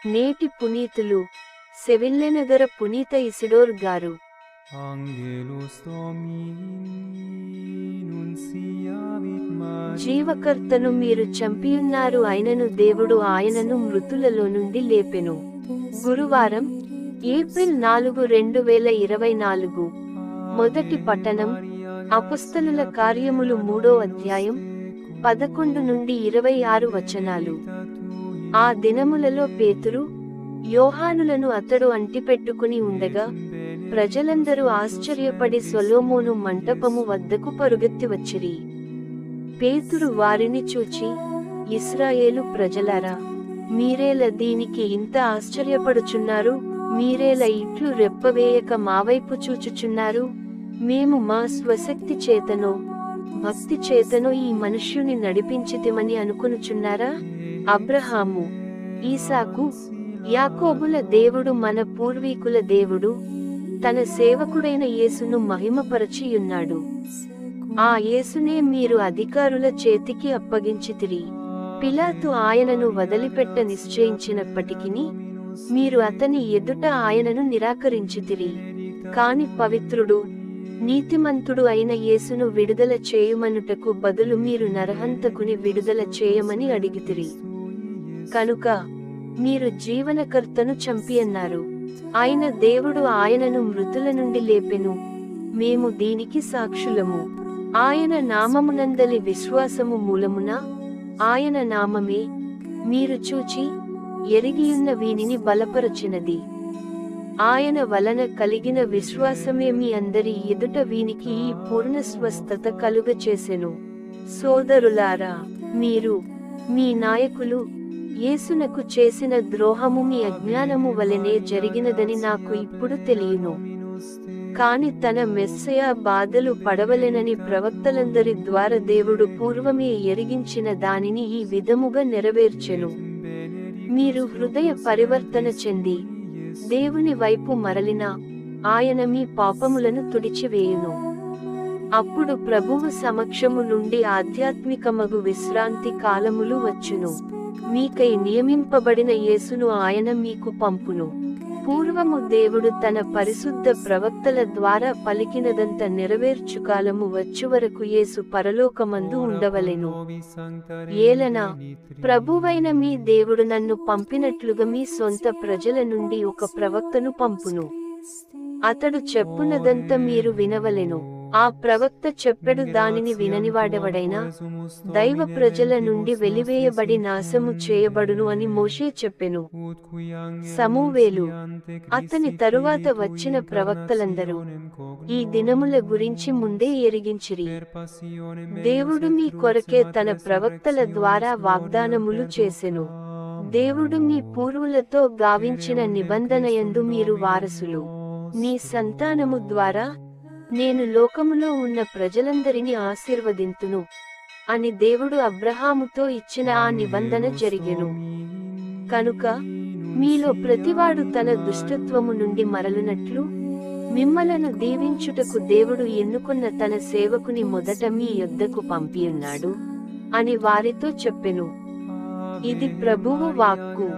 నేటి పునీతులు సెవిల్లెనగర పునీత ఇసిడోర్ గారు. జీవకర్తను మీరు చంపియున్నారు, అయినను దేవుడు ఆయనను మృతులలో నుండి లేపెను. గురువారం, ఏప్రిల్ 4, 2024. మొదటి పట్టణం అపొస్తలుల కార్యములు 3వ అధ్యాయం 11 నుండి 26 వచనాలు. ఆ దినములలో పేతురు, యోహానులను అతడు అంటిపెట్టుకుని ఉండగా ప్రజలందరూ ఆశ్చర్యపడి సొలొమోను మంటపము వద్దకు పరుగెత్తి వచ్చిరి. పేతురు వారిని చూచి, ఇశ్రాయేలు ప్రజలారా, మీరేల దీనికి ఇంత ఆశ్చర్యపడుచున్నారు? మీరేల ఇట్లు రెప్పవేయక మావైపు చూచుచున్నారు? మేము మా స్వశక్తి చేతనో భక్తి చేతనో ఈ మనుష్యుని నడిపించితిమని అనుకొనుచున్నారా? అబ్రహాము, ఈసాకు, యాకోబుల దేవుడు, మన పూర్వీకుల దేవుడు తన సేవకుడైన యేసును మహిమపరచియున్నాడు. ఆ యేసునే మీరు అధికారుల చేతికి అప్పగించితిరి. పిలాతు ఆయనను వదిలిపెట్ట నిశ్చయించినప్పటికిని మీరు అతని ఎదుట ఆయనను నిరాకరించితిరి. కాని పవిత్రుడు, నీతిమంతుడు అయిన యేసును విడుదల చేయమనుటకు బదులు మీరు నరహంతకుని విడుదల చేయమని అడిగితిరి. కనుక మీరు జీవనకర్తను చంపియన్నారు. ఆయన దేవుడు ఆయనను మృతుల నుండి లేపెను. మేము దీనికి సాక్షులము. ఆయన నామమునందలి విశ్వాసము మూలమున ఆయన నామమే మీరు చూచి ఎరిగియున్న వీనిని బలపరచినది. ఆయన వలన కలిగిన విశ్వాసమే మీ అందరి ఎదుట వీనికి ఈ పూర్ణ స్వస్థత కలుగచేసెను. సోదరులారా, మీరు, మీ నాయకులు యేసునకు చేసిన ద్రోహము మీ అజ్ఞానము వలెనే జరిగినదని నాకు ఇప్పుడు తెలియను. కాని తన మెస్సయ బాధలు పడవలెనని ప్రవక్తలందరి ద్వారా దేవుడు పూర్వమే ఎరిగించిన దానిని ఈ విధముగా నెరవేర్చెను. మీరు హృదయ పరివర్తన చెంది దేవుని వైపు మరలినా ఆయన మీ పాపములను తుడిచివేయును. అప్పుడు ప్రభువు సమక్షము నుండి ఆధ్యాత్మికమగు విశ్రాంతి కాలములు వచ్చును. మీకై నియమింపబడిన యేసును ఆయన మీకు పంపును. పూర్వము దేవుడు తన పరిశుద్ధ ప్రవక్తల ద్వారా పలికినదంత నెరవేర్చుకాలము వచ్చువరకు యేసు పరలోకమందు ఉండవలెను. ఏలన ప్రభువైన మీ దేవుడు నన్ను పంపినట్లుగా మీ సొంత ప్రజల నుండి ఒక ప్రవక్తను పంపును. అతడు చెప్పునదంతా మీరు వినవలెను. ఆ ప్రవక్త చెప్పెడు దానిని విననివాడెవడైనా దైవ ప్రజల నుండి వెలివేయబడి నాశము చేయబడును అని మోషే చెప్పెను. సమూవేలు, అతని తరువాత వచ్చిన ప్రవక్తలందరూ ఈ దినముల గురించి ముందే ఎరిగించిరి. దేవుడు మీ కొరకే తన ప్రవక్తల ద్వారా వాగ్దానములు చేసెను. దేవుడు మీ పూర్వులతో గావించిన నిబంధనయందు మీరు వారసులు. నీ సంతానము ద్వారా నేను లోకములో ఉన్న ప్రజలందరినీ ఆశీర్వదింతును అని దేవుడు అబ్రహాముతో ఇచ్చిన ఆ నిబంధన జరిగెను. కనుక మీలో ప్రతివాడు తన దుష్టత్వము నుండి మరలునట్లు మిమ్మలను దీవించుటకు దేవుడు ఎన్నుకున్న తన సేవకుని మొదట మీ యొద్దకు పంపియున్నాడు అని వారితో చెప్పెను. ఇది ప్రభువు వాక్కు.